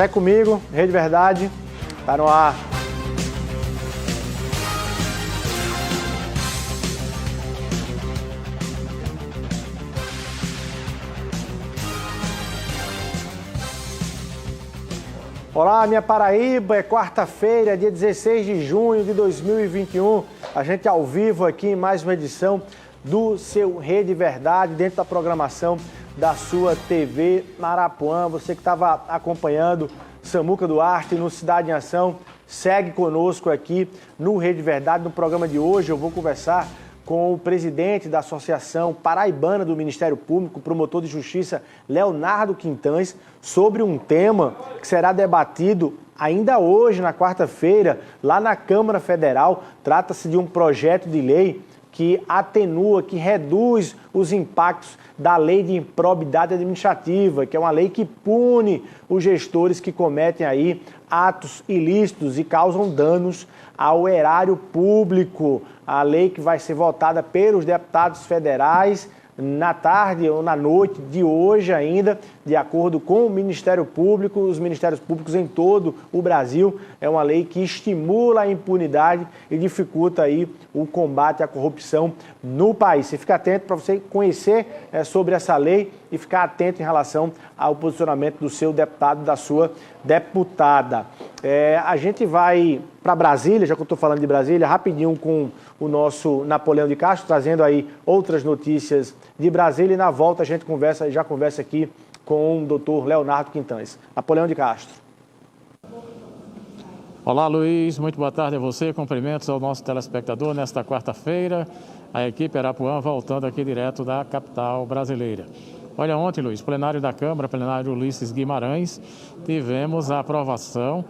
Segue comigo, Rede Verdade, tá no ar. Olá, minha Paraíba, é quarta-feira, dia 16 de junho de 2021. A gente ao vivo aqui em mais uma edição do seu Rede Verdade, dentro da programação da sua TV Marapuã. Você que estava acompanhando Samuca Duarte no Cidade em Ação, segue conosco aqui no Rede Verdade. No programa de hoje eu vou conversar com o presidente da Associação Paraibana do Ministério Público, promotor de justiça Leonardo Quintães, sobre um tema que será debatido ainda hoje, na quarta-feira, lá na Câmara Federal. Trata-se de um projeto de lei que atenua, que reduz os impactos da Lei de Improbidade Administrativa, que é uma lei que pune os gestores que cometem aí atos ilícitos e causam danos ao erário público. A lei que vai ser votada pelos deputados federais na tarde ou na noite de hoje ainda, de acordo com o Ministério Público, os Ministérios Públicos em todo o Brasil. É uma lei que estimula a impunidade e dificulta aí o combate à corrupção no país. Você fica atento para você conhecer sobre essa lei e ficar atento em relação ao posicionamento do seu deputado, da sua deputada. A gente vai para Brasília, já que eu estou falando de Brasília, rapidinho com o nosso Napoleão de Castro, trazendo aí outras notícias de Brasília, e na volta a gente já conversa aqui com o doutor Leonardo Quintães. Napoleão de Castro. Olá, Luiz, muito boa tarde a você, cumprimentos ao nosso telespectador nesta quarta-feira, a equipe Arapuã voltando aqui direto da capital brasileira. Olha, ontem, Luiz, plenário da Câmara, plenário Ulisses Guimarães, tivemos a aprovação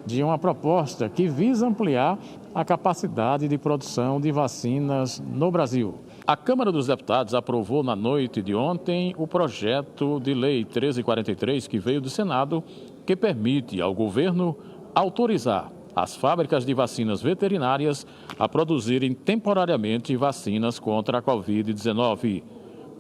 de uma proposta que visa ampliar a capacidade de produção de vacinas no Brasil. A Câmara dos Deputados aprovou na noite de ontem o projeto de lei 1343, que veio do Senado, que permite ao governo autorizar as fábricas de vacinas veterinárias a produzirem temporariamente vacinas contra a Covid-19.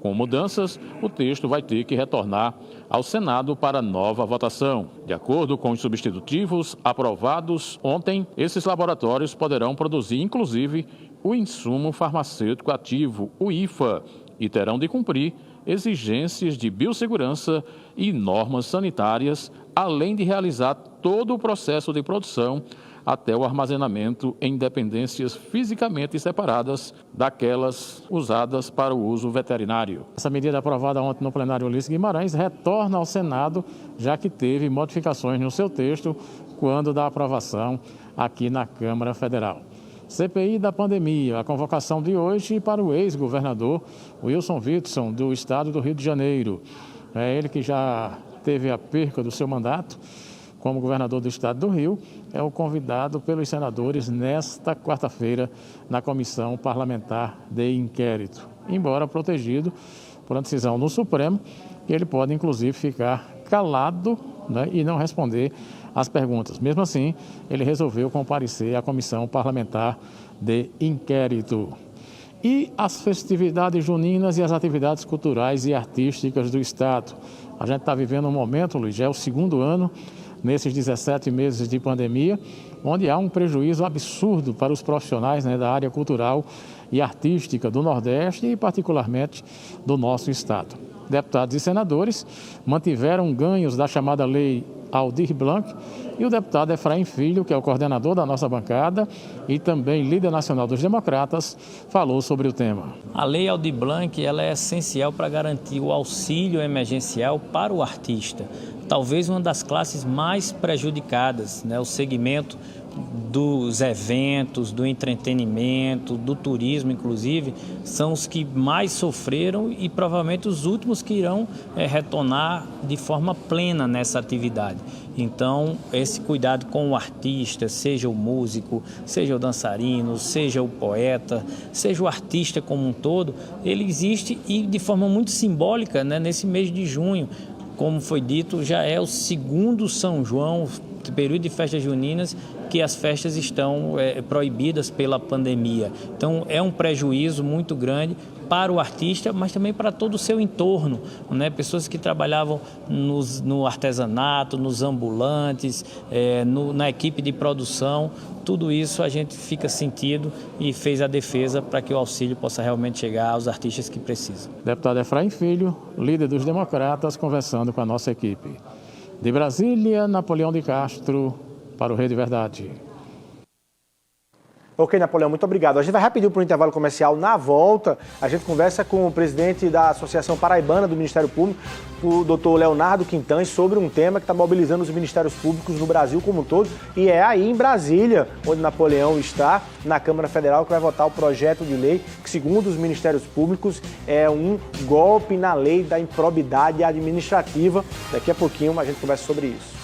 Com mudanças, o texto vai ter que retornar ao Senado para nova votação. De acordo com os substitutivos aprovados ontem, esses laboratórios poderão produzir, inclusive, o insumo farmacêutico ativo, o IFA, e terão de cumprir exigências de biossegurança e normas sanitárias, além de realizar todo o processo de produção até o armazenamento em dependências fisicamente separadas daquelas usadas para o uso veterinário. Essa medida aprovada ontem no plenário Ulisses Guimarães retorna ao Senado, já que teve modificações no seu texto quando da aprovação aqui na Câmara Federal. CPI da pandemia, a convocação de hoje para o ex-governador Wilson Witson, do estado do Rio de Janeiro. É ele que já teve a perca do seu mandato como governador do estado do Rio, é o convidado pelos senadores nesta quarta-feira na Comissão Parlamentar de Inquérito. Embora protegido por uma decisão no Supremo, ele pode inclusive ficar calado, né, e não responder às perguntas. Mesmo assim, ele resolveu comparecer à Comissão Parlamentar de Inquérito. E as festividades juninas e as atividades culturais e artísticas do estado. A gente está vivendo um momento, Luiz, já é o segundo ano, nesses 17 meses de pandemia, onde há um prejuízo absurdo para os profissionais, né, da área cultural e artística do Nordeste e particularmente do nosso estado. Deputados e senadores mantiveram ganhos da chamada Lei Aldir Blanc, e o deputado Efraim Filho, que é o coordenador da nossa bancada e também líder nacional dos democratas, falou sobre o tema. A Lei Aldir Blanc ela é essencial para garantir o auxílio emergencial para o artista, talvez uma das classes mais prejudicadas, né? O segmento dos eventos, do entretenimento, do turismo, inclusive, são os que mais sofreram e provavelmente os últimos que irão retornar de forma plena nessa atividade. Então, esse cuidado com o artista, seja o músico, seja o dançarino, seja o poeta, seja o artista como um todo, ele existe e de forma muito simbólica, né, nesse mês de junho. Como foi dito, já é o segundo São João período de festas juninas, que as festas estão proibidas pela pandemia. Então, é um prejuízo muito grande para o artista, mas também para todo o seu entorno, né? Pessoas que trabalhavam no artesanato, nos ambulantes, na equipe de produção, tudo isso a gente fica sentido e fez a defesa para que o auxílio possa realmente chegar aos artistas que precisam. Deputado Efraim Filho, líder dos Democratas, conversando com a nossa equipe. De Brasília, Napoleão de Castro, para o Rede Verdade. Ok, Napoleão, muito obrigado. A gente vai rapidinho para o intervalo comercial. Na volta, a gente conversa com o presidente da Associação Paraibana do Ministério Público, o doutor Leonardo Quintães, sobre um tema que está mobilizando os ministérios públicos no Brasil como um todo. E é aí em Brasília, onde Napoleão está, na Câmara Federal, que vai votar o projeto de lei que, segundo os ministérios públicos, é um golpe na lei da improbidade administrativa. Daqui a pouquinho a gente conversa sobre isso.